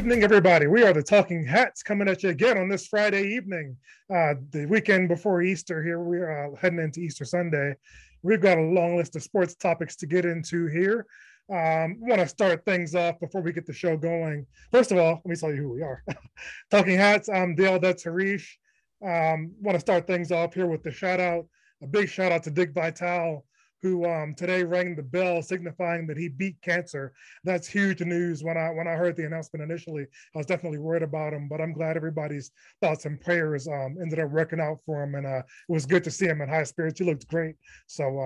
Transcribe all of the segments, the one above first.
evening, everybody. We are the Talking Hats coming at you again on this Friday evening, the weekend before Easter here. We're heading into Easter Sunday. We've got a long list of sports topics to get into here. Want to start things off before we get the show going. First of all, let me tell you who we are. Talking Hats, I'm Dale, that's Harish. Want to start things off here with the shout out, a big shout out to Dick Vitale, who today rang the bell signifying that he beat cancer. That's huge news. When I heard the announcement initially, I was definitely worried about him, but I'm glad everybody's thoughts and prayers ended up working out for him. And it was good to see him in high spirits. He looked great. So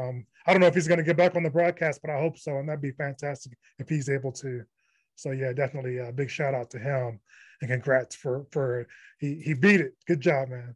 I don't know if he's going to get back on the broadcast, but I hope so. And that'd be fantastic if he's able to. So yeah, definitely a big shout out to him and congrats for he beat it. Good job, man.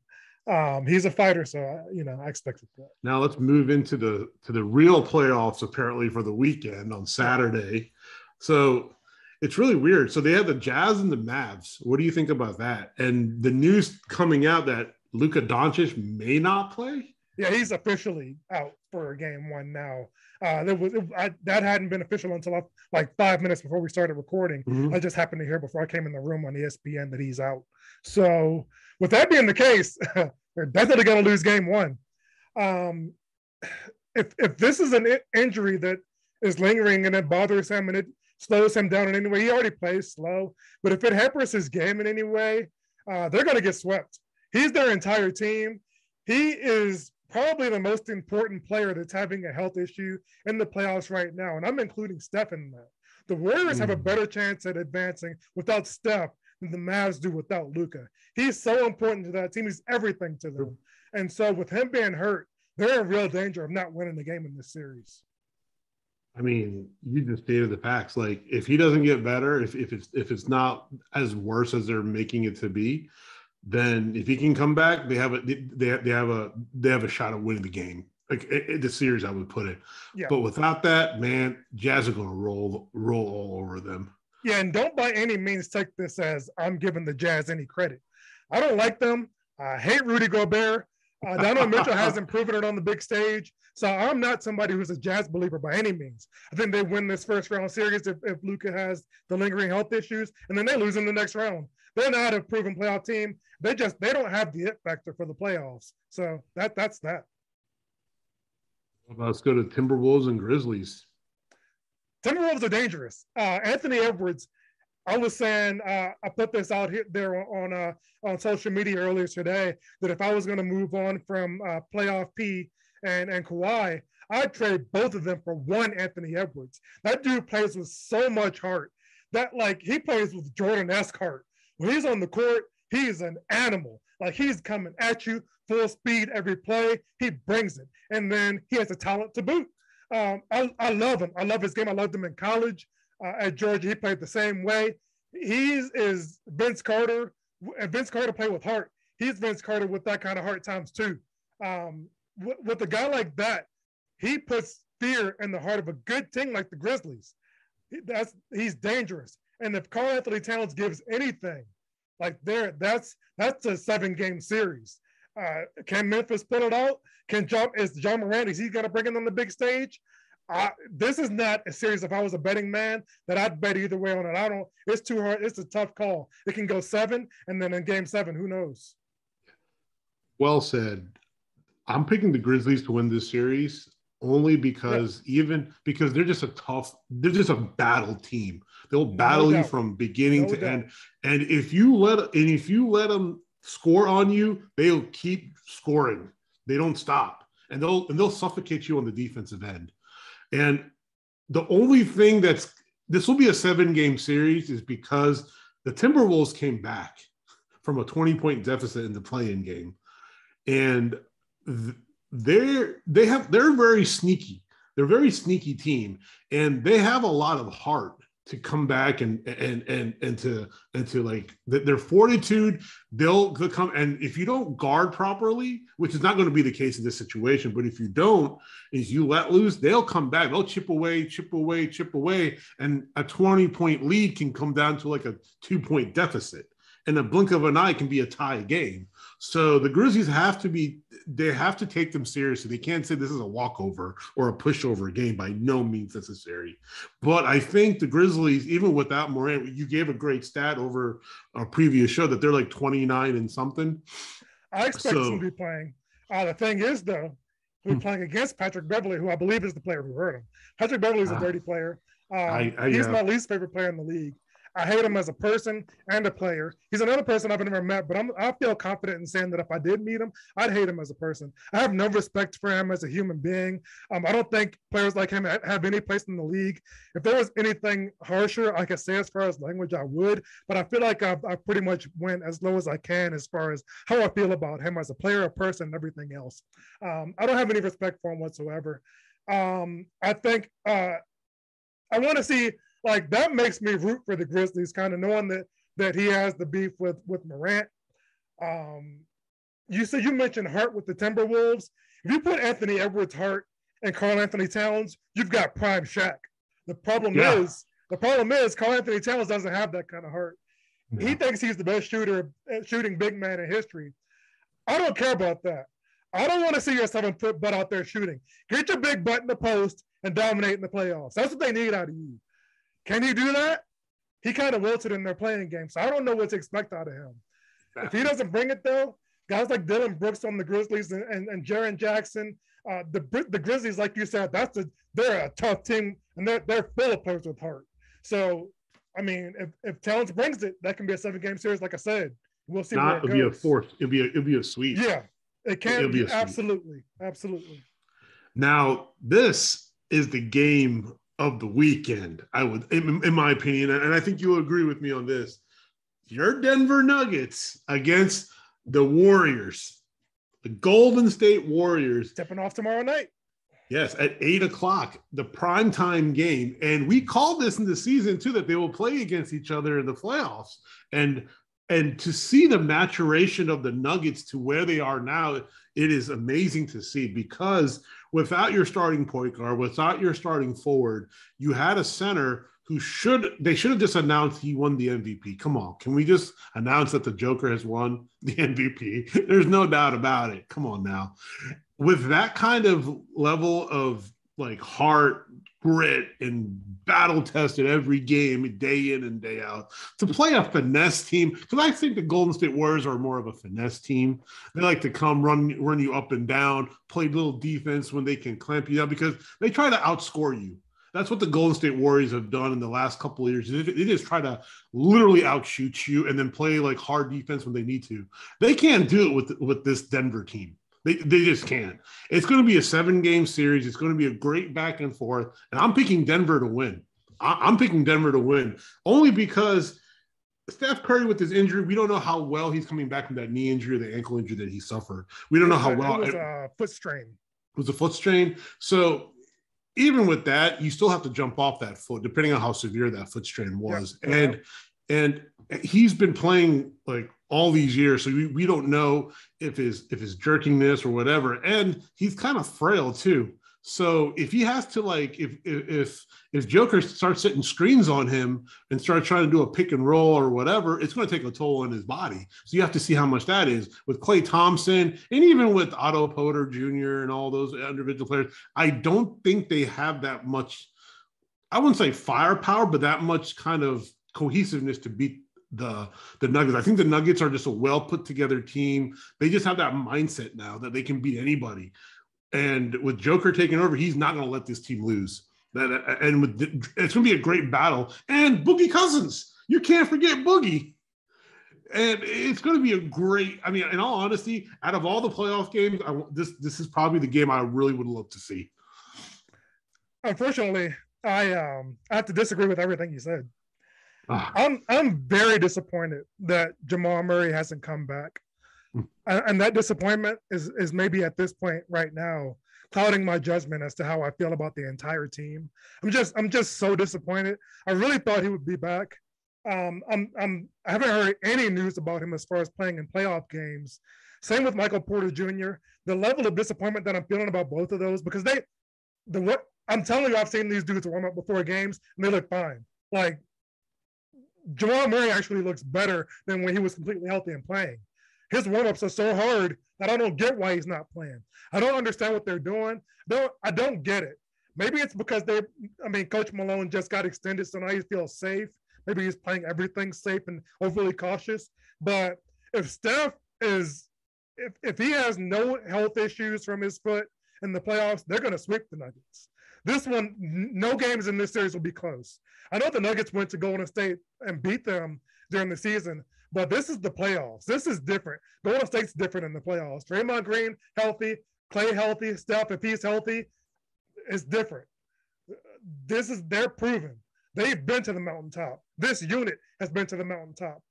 He's a fighter, so I expected that. Now let's move into the real playoffs. Apparently for the weekend on Saturday, so it's really weird. So they have the Jazz and the Mavs. What do you think about that? And the news coming out that Luka Doncic may not play. Yeah, he's officially out for game one now. That hadn't been official until like 5 minutes before we started recording. Mm-hmm. I just happened to hear before I came in the room on ESPN that he's out. So with that being the case, they're definitely going to lose game one. If this is an injury that is lingering and it bothers him and it slows him down in any way, he already plays slow. But if it hampers his game in any way, they're going to get swept. He's their entire team. He is probably the most important player that's having a health issue in the playoffs right now. And I'm including Steph in that. The Warriors have a better chance at advancing without Steph than the Mavs do without Luka. He's so important to that team. He's everything to them. And so with him being hurt, they're in real danger of not winning the game in this series. I mean, you just stated the facts. Like, if he doesn't get better, if it's not as worse as they're making it to be, then if he can come back, they have a shot at winning the game. Like the series, I would put it. Yeah. But without that, man, Jazz are going to roll all over them. Yeah, and don't by any means take this as I'm giving the Jazz any credit. I don't like them. I hate Rudy Gobert. Donovan Mitchell hasn't proven it on the big stage. So I'm not somebody who's a Jazz believer by any means. I think they win this first round series if Luka has the lingering health issues, and then they lose in the next round. They're not a proven playoff team. They don't have the it factor for the playoffs. So that's that. Let's go to Timberwolves and Grizzlies. Timberwolves are dangerous. Anthony Edwards, I was saying, I put this out there on social media earlier today, that if I was going to move on from playoff P and Kawhi, I'd trade both of them for one Anthony Edwards. That dude plays with so much heart. That, like, he plays with Jordan-esque heart. When he's on the court, he's an animal. Like, he's coming at you full speed every play. He brings it. And then he has the talent to boot. I love him. I love his game. I loved him in college. At Georgia, he played the same way. He is Vince Carter, and Vince Carter played with heart. He's Vince Carter with that kind of heart times two. With a guy like that, he puts fear in the heart of a good team like the Grizzlies. He's dangerous. And if Karl Anthony Towns gives anything, like that's a 7-game series. Can Memphis pull it out? Is John Morant, is he going to bring it on the big stage? This is not a series, if I was a betting man, that I'd bet either way on it. It's too hard. It's a tough call. It can go 7, and then in game 7, who knows? Well said. I'm picking the Grizzlies to win this series only because because they're just a battle team. They'll battle you from beginning to end. And if you let them score on you, they'll keep scoring. They don't stop. And they'll suffocate you on the defensive end. And the only thing this will be a 7-game series is because the Timberwolves came back from a 20-point deficit in the play-in game. And they're very sneaky. They're a very sneaky team, and they have a lot of heart to come back and to like their fortitude. They'll come, and if you don't guard properly, which is not going to be the case in this situation, but if you don't, is you let loose, they'll come back. They'll chip away, and a 20-point lead can come down to like a 2-point deficit. in a blink of an eye can be a tie game. So the Grizzlies have to take them seriously. They can't say this is a walkover or a pushover game, by no means necessary. But I think the Grizzlies, even without Morant, you gave a great stat over a previous show that they're like 29 and something. I expect them to be playing. The thing is, though, we're playing against Patrick Beverley, who I believe is the player who hurt him. Patrick Beverley is a dirty player. He's my least favorite player in the league. I hate him as a person and a player. He's another person I've never met, but I feel confident in saying that if I did meet him, I'd hate him as a person. I have no respect for him as a human being. I don't think players like him have any place in the league. If there was anything harsher I could say as far as language, I would, but I feel like I pretty much went as low as I can as far as how I feel about him as a player, a person, and everything else. I don't have any respect for him whatsoever. I think I want to see, like, that makes me root for the Grizzlies, kind of knowing that he has the beef with Morant. You mentioned Hart with the Timberwolves. If you put Anthony Edwards, Hart, and Karl Anthony Towns, you've got prime Shaq. The problem is Karl Anthony Towns doesn't have that kind of heart. Yeah. He thinks he's the best shooting big man in history. I don't care about that. I don't want to see your 7-foot butt out there shooting. Get your big butt in the post and dominate in the playoffs. That's what they need out of you. Can he do that? He kind of wilted in their playing game, so I don't know what to expect out of him. If he doesn't bring it, though, guys like Dillon Brooks on the Grizzlies and Jaren Jackson, the Grizzlies, like you said, they're a tough team, and they're full of players with heart. So, I mean, if Towns brings it, that can be a 7-game series, like I said. We'll see where it goes. It'll be a sweep. Yeah, it can be. Absolutely. Now, this is the game of the weekend, I would, in my opinion, and I think you'll agree with me on this. Your Denver Nuggets against the Warriors, the Golden State Warriors. Stepping off tomorrow night. Yes, at 8:00, the primetime game. And we called this in the season, too, that they will play against each other in the playoffs. And to see the maturation of the Nuggets to where they are now, it is amazing to see, because without your starting point guard, without your starting forward, you had a center who they should have just announced he won the MVP. Come on. Can we just announce that the Joker has won the MVP? There's no doubt about it. Come on now. With that kind of level of like heart, grit, and battle tested every game, day in and day out, to play a finesse team, because I think the Golden State Warriors are more of a finesse team. They like to come run you up and down, play little defense when they can clamp you down, because they try to outscore you. That's what the Golden State Warriors have done in the last couple of years. They just try to literally outshoot you and then play like hard defense when they need to. They can't do it with this Denver team. They just can't. It's going to be a 7-game series. It's going to be a great back and forth. And I'm picking Denver to win. I'm picking Denver to win only because Steph Curry with his injury, we don't know how well he's coming back from that knee injury or the ankle injury that he suffered. We don't know how well. It was a foot strain. It was a foot strain. So even with that, you still have to jump off that foot, depending on how severe that foot strain was. Yeah. And he's been playing like all these years, so we don't know if his jerkiness or whatever. And he's kind of frail too. So if he has to, like, if Joker starts setting screens on him and start trying to do a pick and roll or whatever, it's going to take a toll on his body. So you have to see how much that is with Klay Thompson and even with Otto Porter Jr. and all those individual players. I don't think they have that much, I wouldn't say firepower, but that much kind of cohesiveness to beat the Nuggets. I think the Nuggets are just a well put together team. They just have that mindset now that they can beat anybody. And with Joker taking over, he's not going to let this team lose. It's going to be a great battle. And Boogie Cousins, you can't forget Boogie. And it's going to be a great. I mean, in all honesty, out of all the playoff games, this is probably the game I really would love to see. Unfortunately, I have to disagree with everything you said. I'm very disappointed that Jamal Murray hasn't come back. And that disappointment is maybe at this point right now clouding my judgment as to how I feel about the entire team. I'm just so disappointed. I really thought he would be back. I haven't heard any news about him as far as playing in playoff games. Same with Michael Porter Jr. The level of disappointment that I'm feeling about both of those, because I'm telling you, I've seen these dudes warm up before games and they look fine. Like, Jamal Murray actually looks better than when he was completely healthy and playing. His warm-ups are so hard that I don't get why he's not playing. I don't understand what they're doing. I don't get it. Maybe it's because Coach Malone just got extended, so now he feels safe. Maybe he's playing everything safe and overly cautious. But if Steph is, if he has no health issues from his foot in the playoffs, they're going to sweep the Nuggets. This one, no games in this series will be close. I know the Nuggets went to Golden State and beat them during the season, but this is the playoffs. This is different. Golden State's different in the playoffs. Draymond Green healthy, Klay healthy, Steph, if he's healthy, it's different. They're proven. They've been to the mountaintop. This unit has been to the mountaintop.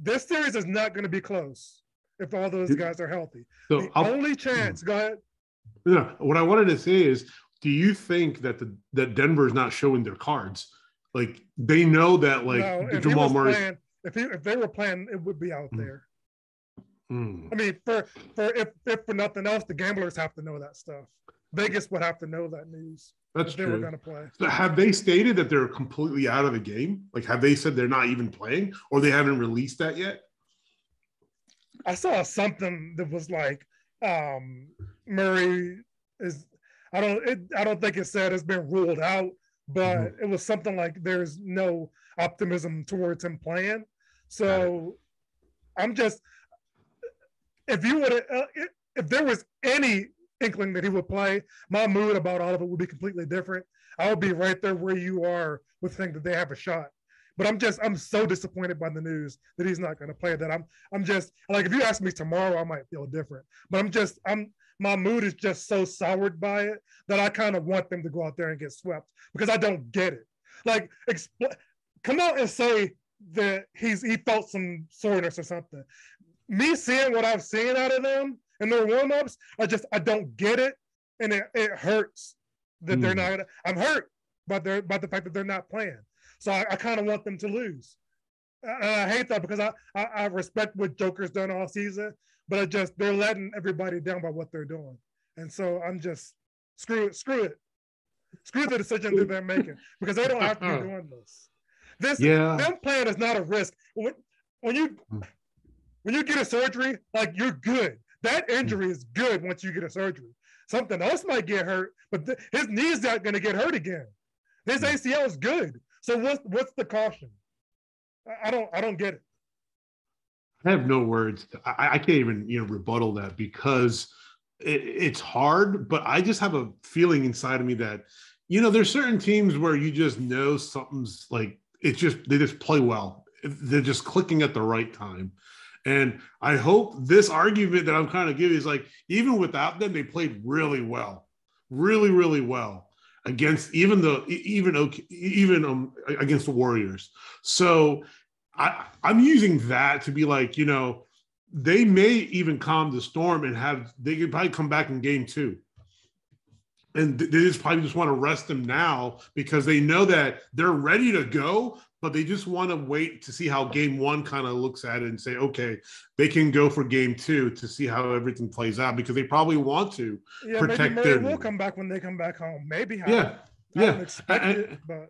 This series is not going to be close if all those guys are healthy. So the only chance, go ahead. Yeah, what I wanted to say is, do you think that that Denver is not showing their cards? Like they know that, like no, Jamal Murray. If they were playing, it would be out there. I mean, if for nothing else, the gamblers have to know that stuff. Vegas would have to know that news. That's true. They were going to play. So have they stated that they're completely out of the game? Like, have they said they're not even playing, or they haven't released that yet? I saw something that was like Murray is. I don't think it said it's been ruled out, but it was something like there's no optimism towards him playing. So I'm just, if there was any inkling that he would play, my mood about all of it would be completely different. I would be right there where you are with thinking that they have a shot. But I'm so disappointed by the news that he's not going to play that I'm just like, if you ask me tomorrow, I might feel different. But my mood is just so soured by it that I kind of want them to go out there and get swept because I don't get it. Like, come out and say that he felt some soreness or something. Me seeing what I've seen out of them in their warm-ups, I don't get it, and it hurts that they're not. I'm hurt by the fact that they're not playing. So I kind of want them to lose. I hate that because I respect what Joker's done all season, but they're letting everybody down by what they're doing. And so I'm just screw it. Screw the decision that they're making because they don't have to be doing this. Them playing is not a risk. When you get a surgery, like you're good. That injury is good once you get a surgery. Something else might get hurt, but his knee's not going to get hurt again. His ACL is good. So what's the caution? I don't get it. I have no words. I can't even rebuttal that because it's hard. But I just have a feeling inside of me that there's certain teams where you just know something's like they just play well. They're just clicking at the right time. And I hope this argument that I'm kind of giving is like, even without them, they played really well, really, really well against even against the Warriors. So I'm using that to be like, they may even calm the storm and they could probably come back in game 2. And they just probably want to rest them now because they know that they're ready to go, but they just want to wait to see how game 1 kind of looks at it and say, okay, they can go for game 2 to see how everything plays out because they probably want to protect maybe Murray will come back when they come back home. Maybe. I don't expect it, but.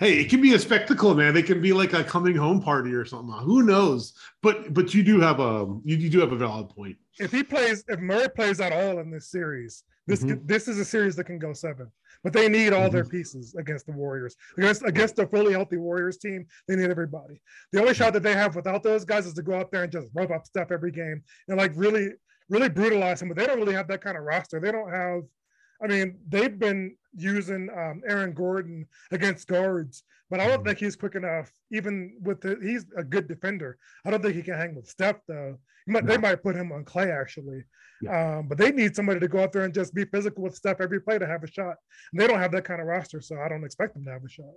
Hey, it can be a spectacle, man. They can be like a coming home party or something. Who knows? But you do have a valid point. If Murray plays at all in this series, this is a series that can go 7. But they need all their pieces against the Warriors. Against a fully healthy Warriors team, they need everybody. The only shot that they have without those guys is to go out there and just rub up Steph every game and like really, really brutalize him. But they don't really have that kind of roster. They don't have. I mean, they've been using Aaron Gordon against guards, but I don't think he's quick enough. Even he's a good defender. I don't think he can hang with Steph though. They might put him on Klay actually, but they need somebody to go out there and just be physical with Steph every play to have a shot. And they don't have that kind of roster, so I don't expect them to have a shot.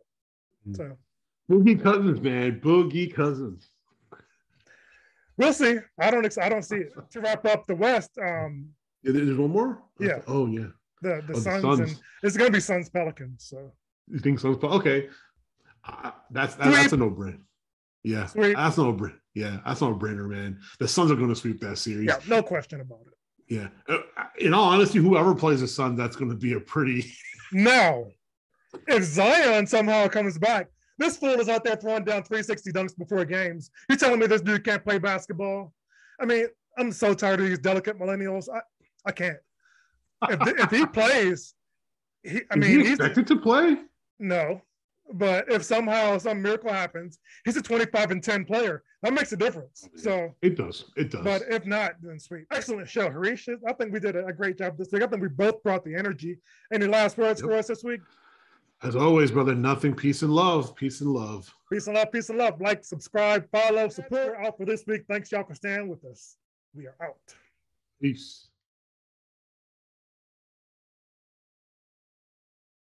So, Boogie Cousins, man, Boogie Cousins. We'll see. I don't see it. To wrap up the West. There's one more. Yeah. Oh yeah. The Suns. And it's going to be Suns Pelicans. So you think Suns? Okay, that's a no-brainer. Yeah, Sweet. That's no brainer. Yeah, that's no brainer, man. The Suns are going to sweep that series. Yeah, no question about it. Yeah, in all honesty, whoever plays the Suns, that's going to be a pretty. Now, if Zion somehow comes back, This fool is out there throwing down 360 dunks before games. You're telling me this dude can't play basketball? I mean, I'm so tired of these delicate millennials. I can't. If he plays, is he expected to play? No. But if somehow some miracle happens, he's a 25-10 player. That makes a difference. So it does. It does. But if not, then sweet. Excellent show, Harish. I think we did a great job this week. I think we both brought the energy. Any last words for us this week? As always, brother, nothing. Peace and love. Peace and love. Peace and love. Peace and love. Like, subscribe, follow, support. Out for this week. Thanks, y'all, for staying with us. We are out. Peace.